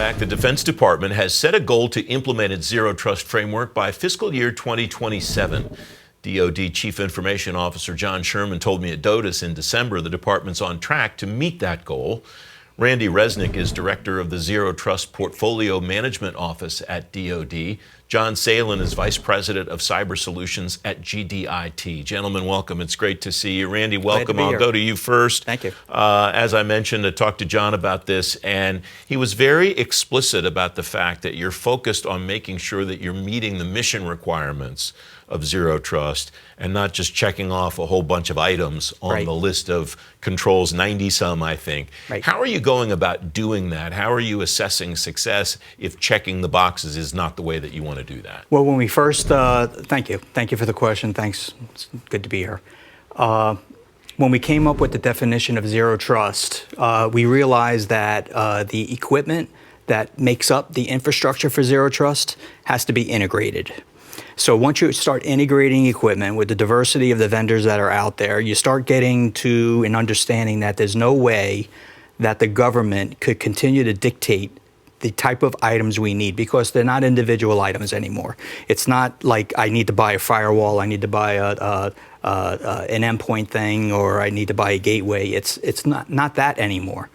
back, the Defense Department has set a goal to implement its zero trust framework by fiscal year 2027. DoD Chief Information Officer John Sherman told me at DOTUS in December the department's on track to meet that goal. Randy Resnick is director of the Zero Trust Portfolio Management Office at DoD. John Sahlin is vice president of cyber solutions at GDIT. Gentlemen, welcome. It's great to see you. Randy, welcome. I'll go to you first. Thank you. As I mentioned, I talked to John about this, and he was very explicit about the fact that you're focused on making sure that you're meeting the mission requirements of Zero Trust and not just checking off a whole bunch of items on the list of controls, 90 some, I think. How are you going about doing that? How are you assessing success if checking the boxes is not the way that you want to do that? Well, when we first, thank you for the question. Thanks, it's good to be here. When we came up with the definition of Zero Trust, we realized that the equipment that makes up the infrastructure for Zero Trust has to be integrated. So once you start integrating equipment with the diversity of the vendors that are out there, you start getting to an understanding that there's no way that the government could continue to dictate the type of items we need, because they're not individual items anymore. It's not like I need to buy a firewall, I need to buy an endpoint thing, or I need to buy a gateway. It's not that anymore.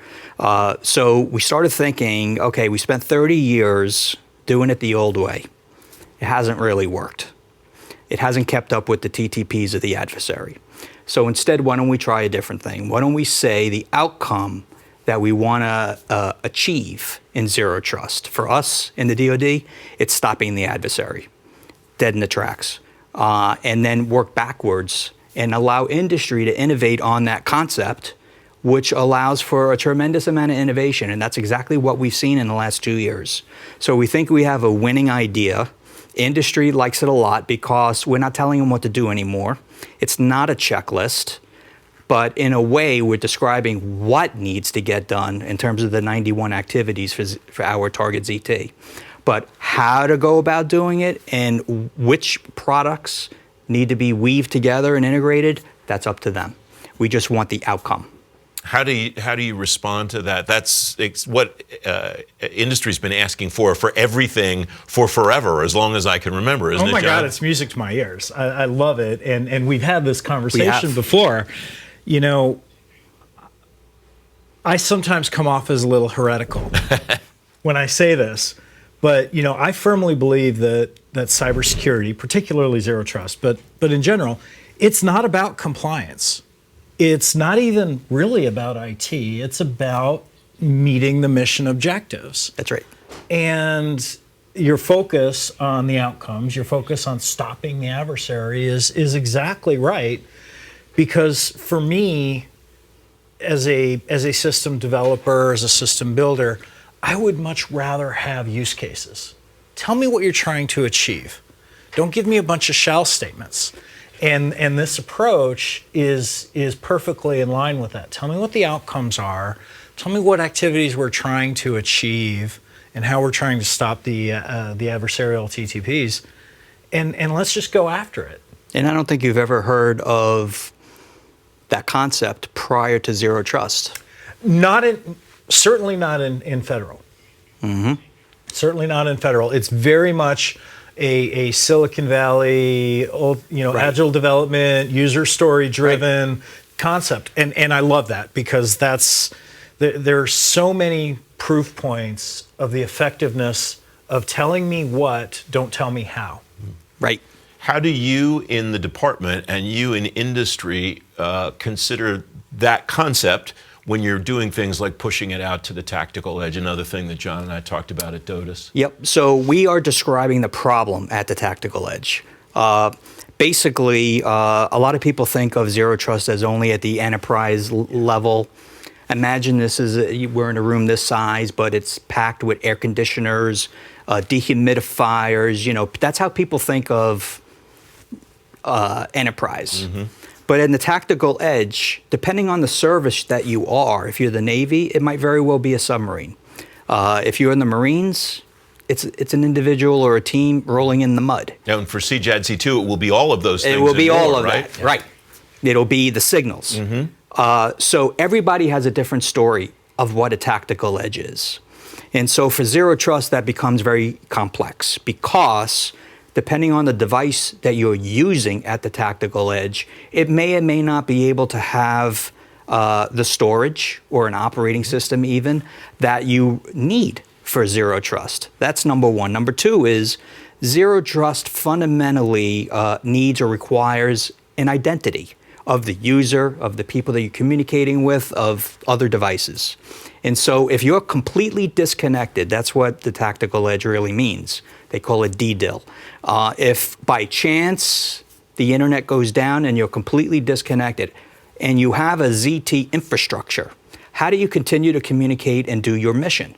So we started thinking, okay, we spent 30 years doing it the old way. It hasn't really worked. It hasn't kept up with the TTPs of the adversary. So instead, why don't we try a different thing? Why don't we say the outcome that we want to achieve in Zero Trust? For us in the DoD, it's stopping the adversary, dead in the tracks, and then work backwards and allow industry to innovate on that concept, which allows for a tremendous amount of innovation. And that's exactly what we've seen in the last 2 years. So we think we have a winning idea. Industry likes it a lot because we're not telling them what to do anymore. It's not a checklist, but in a way we're describing what needs to get done in terms of the 91 activities for our target ZT. But how to go about doing it and which products need to be weaved together and integrated, that's up to them. We just want the outcome. How do you respond to that? That's what industry's been asking for everything for forever, as long as I can remember, isn't it, John? Oh my God, it's music to my ears. I love it, and we've had this conversation before. You know, I sometimes come off as a little heretical when I say this, but you know, I firmly believe that cybersecurity, particularly Zero Trust, but in general, it's not about compliance. It's not even really about IT. It's about meeting the mission objectives. That's right. And your focus on the outcomes, your focus on stopping the adversary is exactly right. Because for me, as a system developer, as a system builder, I would much rather have use cases. Tell me what you're trying to achieve. Don't give me a bunch of shall statements. And this approach is perfectly in line with that. Tell me what the outcomes are. Tell me what activities we're trying to achieve and how we're trying to stop the adversarial TTPs. And let's just go after it. And I don't think you've ever heard of that concept prior to Zero Trust. Certainly not in federal. Mm-hmm. Certainly not in federal. It's very much a Silicon Valley, agile development, user story driven concept. And I love that, because there are so many proof points of the effectiveness of telling me what, don't tell me how. Right. How do you in the department and you in industry consider that concept when you're doing things like pushing it out to the tactical edge, another thing that John and I talked about at DOTUS? Yep, so we are describing the problem at the tactical edge. Basically, a lot of people think of Zero Trust as only at the enterprise level. Imagine we're in a room this size, but it's packed with air conditioners, dehumidifiers, that's how people think of enterprise. Mm-hmm. But in the tactical edge, depending on the service that you are, if you're the Navy, it might very well be a submarine. If you're in the Marines, it's an individual or a team rolling in the mud. Now, and for CJADC2, it will be all of those things. It will be all of right? that, right. It'll be the signals. Mm-hmm. So everybody has a different story of what a tactical edge is. And so for zero trust, that becomes very complex because depending on the device that you're using at the tactical edge, it may or may not be able to have the storage or an operating system even that you need for zero trust. That's number one. Number two is zero trust fundamentally needs or requires an identity of the user, of the people that you're communicating with, of other devices. And so if you're completely disconnected, that's what the tactical edge really means. They call it DDIL. If by chance the internet goes down and you're completely disconnected and you have a ZT infrastructure, how do you continue to communicate and do your mission?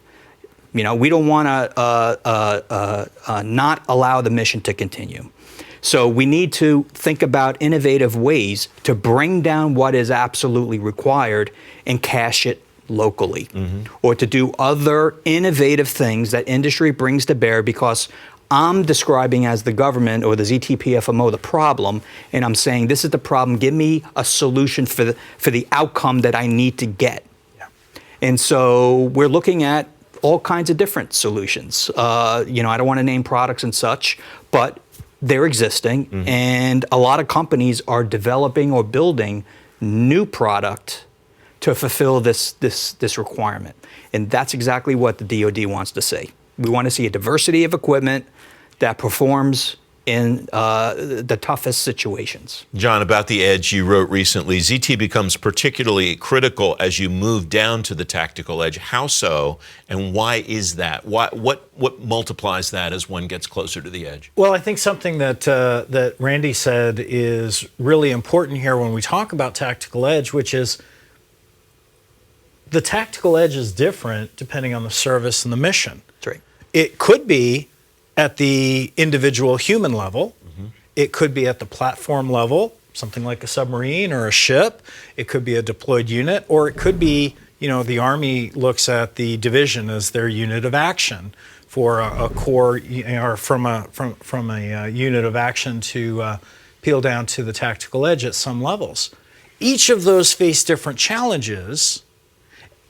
You know, we don't want to not allow the mission to continue. So we need to think about innovative ways to bring down what is absolutely required and cache it locally, or to do other innovative things that industry brings to bear, because I'm describing as the government or the ZTPFMO the problem, and I'm saying this is the problem, give me a solution for the outcome that I need to get. Yeah. And so we're looking at all kinds of different solutions. You know, I don't want to name products and such, but they're existing, and a lot of companies are developing or building new product to fulfill this requirement. And that's exactly what the DoD wants to see. We want to see a diversity of equipment that performs in the toughest situations. John, about the edge, you wrote recently, ZT becomes particularly critical as you move down to the tactical edge. How so, and why is that? What multiplies that as one gets closer to the edge? Well, I think something that Randy said is really important here when we talk about tactical edge, which is the tactical edge is different depending on the service and the mission. That's right. It could be at the individual human level. It could be at the platform level, something like a submarine or a ship. It could be a deployed unit, or it could be, you know, the Army looks at the division as their unit of action for a core, or from a unit of action to peel down to the tactical edge at some levels. Each of those face different challenges.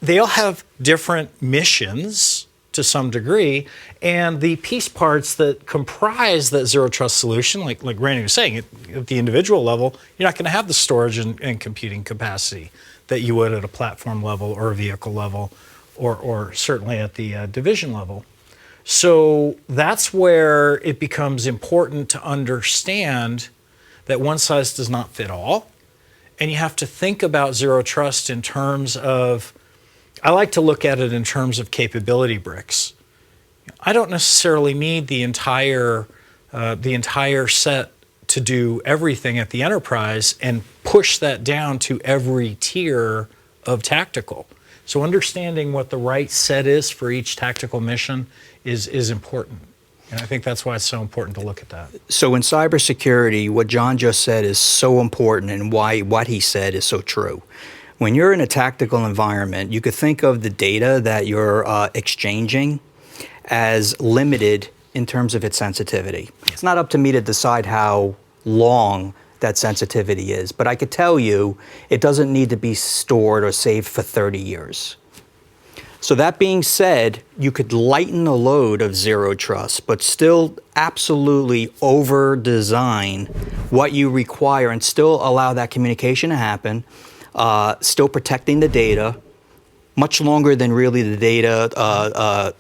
They all have different missions to some degree, and the piece parts that comprise that zero trust solution, like Randy was saying, at the individual level, you're not going to have the storage and computing capacity that you would at a platform level or a vehicle level, or certainly at the division level. So that's where it becomes important to understand that one size does not fit all, and you have to think about zero trust in terms of, I like to look at it in terms of capability bricks. I don't necessarily need the entire set to do everything at the enterprise and push that down to every tier of tactical. So understanding what the right set is for each tactical mission is important. And I think that's why it's so important to look at that. So in cybersecurity, what John just said is so important, and why what he said is so true. When you're in a tactical environment, you could think of the data that you're exchanging as limited in terms of its sensitivity. It's not up to me to decide how long that sensitivity is, but I could tell you it doesn't need to be stored or saved for 30 years. So that being said, you could lighten the load of zero trust, but still absolutely over-design what you require and still allow that communication to happen. Still protecting the data much longer than really the data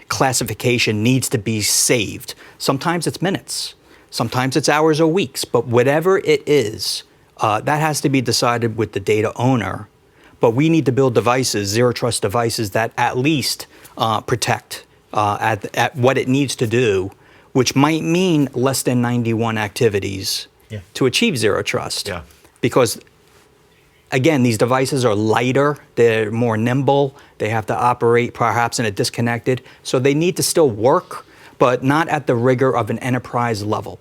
classification needs to be saved. Sometimes it's minutes, sometimes it's hours or weeks, but whatever it is, that has to be decided with the data owner. But we need to build devices, zero trust devices, that at least protect at what it needs to do, which might mean less than 91 activities to achieve zero trust. Yeah. Because again, these devices are lighter, they're more nimble, they have to operate perhaps in a disconnected, so they need to still work, but not at the rigor of an enterprise level.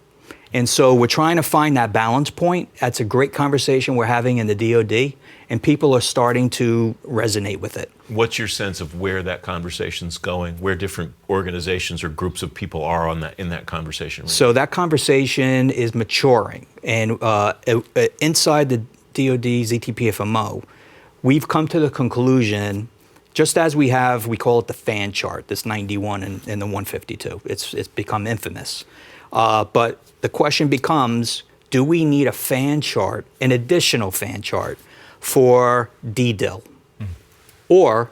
And so we're trying to find that balance point. That's a great conversation we're having in the DoD, and people are starting to resonate with it. What's your sense of where that conversation's going, where different organizations or groups of people are on that in that conversation? So that conversation is maturing, and inside the DoD ZTPFMO, we've come to the conclusion just as we have, we call it the fan chart, this 91 and the 152. It's become infamous. But the question becomes, do we need a fan chart, an additional fan chart for DDIL? Or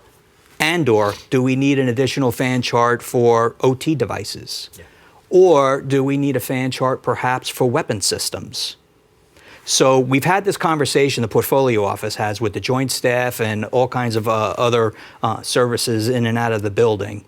do we need an additional fan chart for OT devices? Yeah. Or do we need a fan chart perhaps for weapon systems? So we've had this conversation the portfolio office has with the joint staff and all kinds of other services in and out of the building.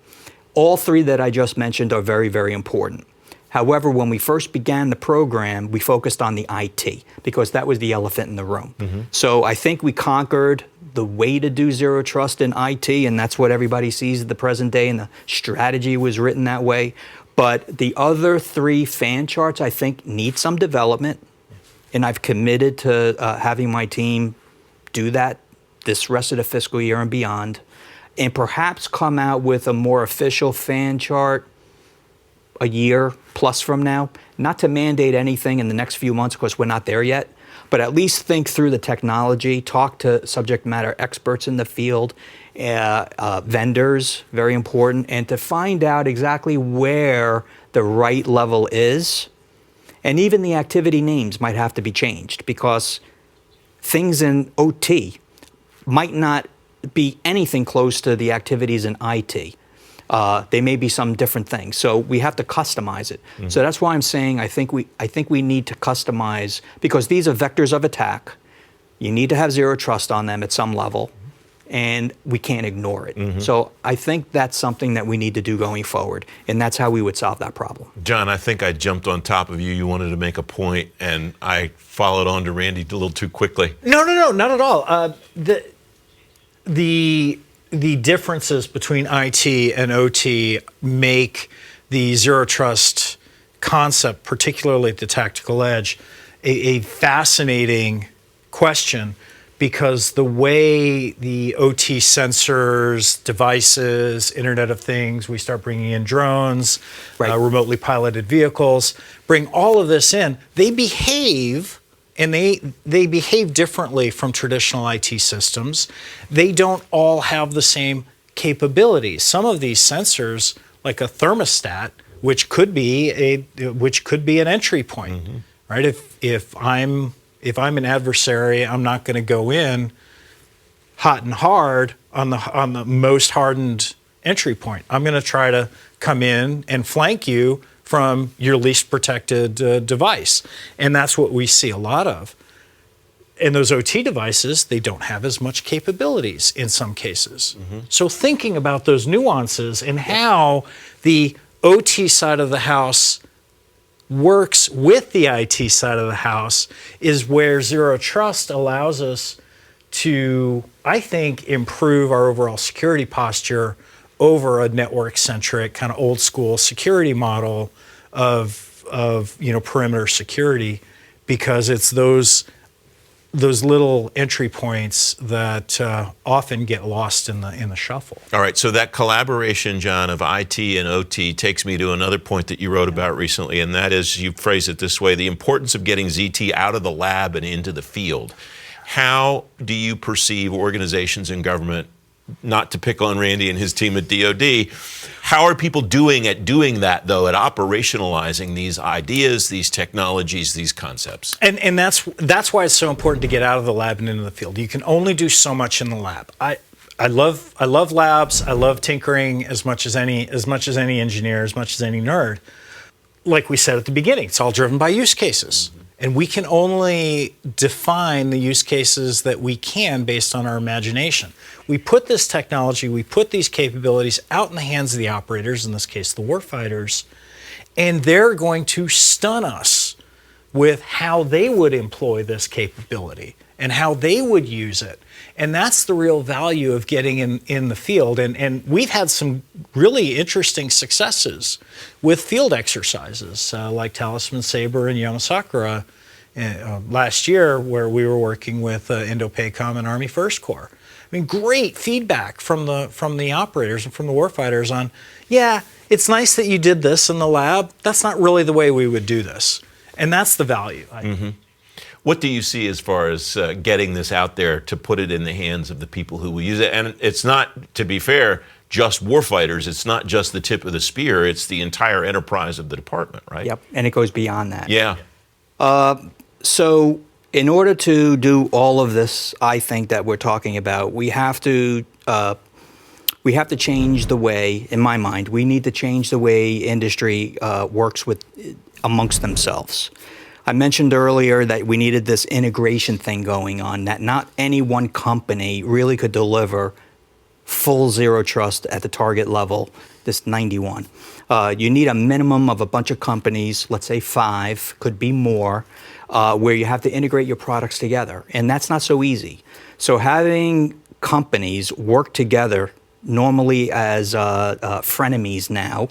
All three that I just mentioned are very, very important. However, when we first began the program, we focused on the IT because that was the elephant in the room. Mm-hmm. So I think we conquered the way to do zero trust in IT, and that's what everybody sees at the present day, and the strategy was written that way. But the other three fan charts, I think, need some development, and I've committed to having my team do that this rest of the fiscal year and beyond, and perhaps come out with a more official fan chart a year plus from now, not to mandate anything in the next few months because we're not there yet, but at least think through the technology, talk to subject matter experts in the field, vendors, very important, and to find out exactly where the right level is. And even the activity names might have to be changed because things in OT might not be anything close to the activities in IT. They may be some different things, so we have to customize it. Mm-hmm. So that's why I'm saying I think we need to customize because these are vectors of attack. You need to have zero trust on them at some level, and we can't ignore it. Mm-hmm. So I think that's something that we need to do going forward, and that's how we would solve that problem. John, I think I jumped on top of you. You wanted to make a point, and I followed on to Randy a little too quickly. No, not at all. The differences between IT and OT make the zero trust concept, particularly at the tactical edge, a fascinating question because the way the OT sensors, devices, Internet of Things, we start bringing in drones, right. Remotely piloted vehicles, bring all of this in, they behave. And they behave differently from traditional IT systems. They don't all have the same capabilities. Some of these sensors, like a thermostat, which could be an entry point, mm-hmm. right? If I'm an adversary, I'm not going to go in hot and hard on the most hardened entry point. I'm going to try to come in and flank you from your least protected device. And that's what we see a lot of. And those OT devices, they don't have as much capabilities in some cases. Mm-hmm. So thinking about those nuances and how the OT side of the house works with the IT side of the house is where zero trust allows us to, I think, improve our overall security posture over a network-centric, kind of old-school security model of perimeter security, because it's those little entry points that often get lost in the shuffle. All right, so that collaboration, John, of IT and OT takes me to another point that you wrote about recently, and that is, you phrase it this way, the importance of getting ZT out of the lab and into the field. How do you perceive organizations in government, not to pick on Randy and his team at DoD, how are people doing that, though, at operationalizing these ideas, these technologies, these concepts? And that's why it's so important to get out of the lab and into the field. You can only do so much in the lab. I love labs. I love tinkering as much as any engineer, as much as any nerd. Like we said at the beginning, it's all driven by use cases. Mm-hmm. And we can only define the use cases that we can based on our imagination. We put this technology, we put these capabilities out in the hands of the operators, in this case the warfighters, and they're going to stun us with how they would employ this capability and how they would use it. And that's the real value of getting in the field. And we've had some really interesting successes with field exercises like Talisman Sabre and Yamasakura last year, where we were working with Indo-PACOM and Army First Corps. I mean, great feedback from the operators and from the warfighters on, yeah, it's nice that you did this in the lab. That's not really the way we would do this. And that's the value. Mm-hmm. What do you see as far as getting this out there to put it in the hands of the people who will use it? And it's not, to be fair, just warfighters. It's not just the tip of the spear. It's the entire enterprise of the department, right? Yep, and it goes beyond that. Yeah. So in order to do all of this, I think that we're talking about, we have to change the way, in my mind, we need to change the way industry works amongst themselves. I mentioned earlier that we needed this integration thing going on, that not any one company really could deliver full zero trust at the target level, this 91. You need a minimum of a bunch of companies, let's say 5, could be more, where you have to integrate your products together. And that's not so easy. So having companies work together normally as frenemies now,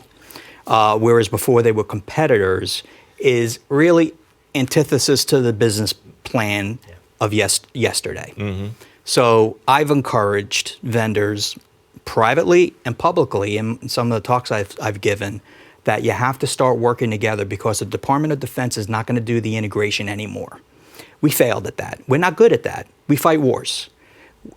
whereas before they were competitors, is really antithesis to the business plan of yesterday. Mm-hmm. So I've encouraged vendors privately and publicly in some of the talks I've given that you have to start working together because the Department of Defense is not going to do the integration anymore. We failed at that. We're not good at that. We fight wars,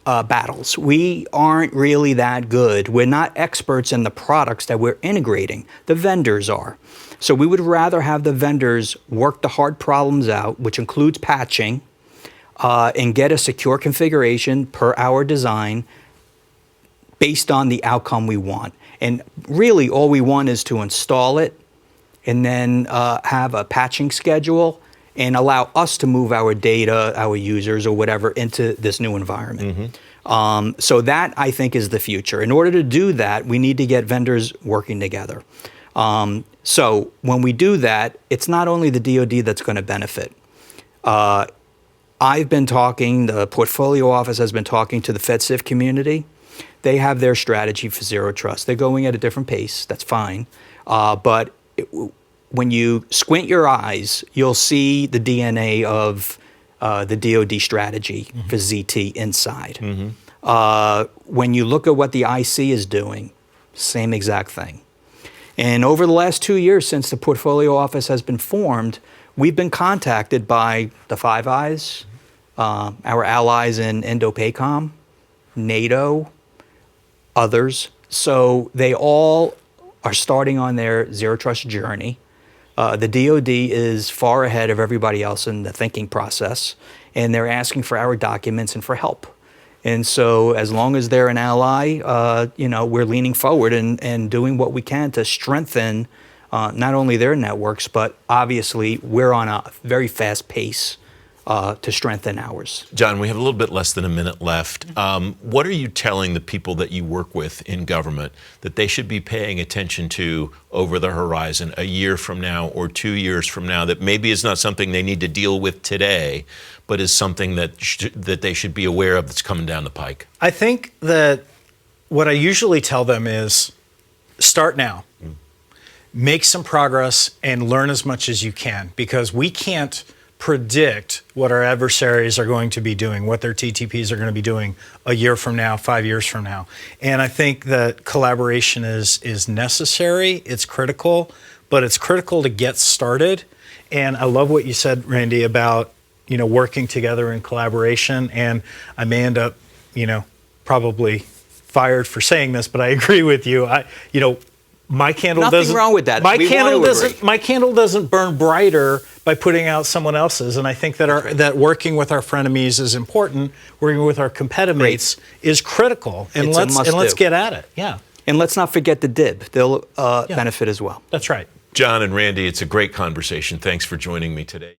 battles. We aren't really that good. We're not experts in the products that we're integrating. The vendors are. So we would rather have the vendors work the hard problems out, which includes patching, and get a secure configuration per our design based on the outcome we want. And really all we want is to install it and then have a patching schedule and allow us to move our data, our users or whatever into this new environment. Mm-hmm. So that, I think, is the future. In order to do that, we need to get vendors working together. So when we do that, it's not only the DoD that's going to benefit. I've been talking, the portfolio office has been talking to the FedCiv community. They have their strategy for zero trust. They're going at a different pace. That's fine. But when you squint your eyes, you'll see the DNA of the DoD strategy for ZT inside. When you look at what the IC is doing, same exact thing. And over the last 2 years since the portfolio office has been formed, we've been contacted by the Five Eyes, our allies in Indo-PACOM, NATO, others. So they all are starting on their zero trust journey. The DoD is far ahead of everybody else in the thinking process, and they're asking for our documents and for help. And so as long as they're an ally, we're leaning forward and doing what we can to strengthen not only their networks, but obviously we're on a very fast pace to strengthen ours. John, we have a little bit less than a minute left. What are you telling the people that you work with in government that they should be paying attention to over the horizon a year from now or 2 years from now that maybe is not something they need to deal with today, but is something that they should be aware of that's coming down the pike? I think that what I usually tell them is start now. Make some progress and learn as much as you can, because we can't predict what our adversaries are going to be doing, what their TTPs are going to be doing a year from now, 5 years from now. And I think that collaboration is necessary, it's critical, but it's critical to get started. And I love what you said, Randy, about working together in collaboration. And I may end up, probably fired for saying this, but I agree with you. My candle Nothing doesn't. wrong with that. My candle doesn't burn brighter by putting out someone else's. And I think that working with our frenemies is important. Working with our competitors is critical. And let's get at it. Yeah. And let's not forget the DIB. They'll benefit as well. That's right. John and Randy, it's a great conversation. Thanks for joining me today.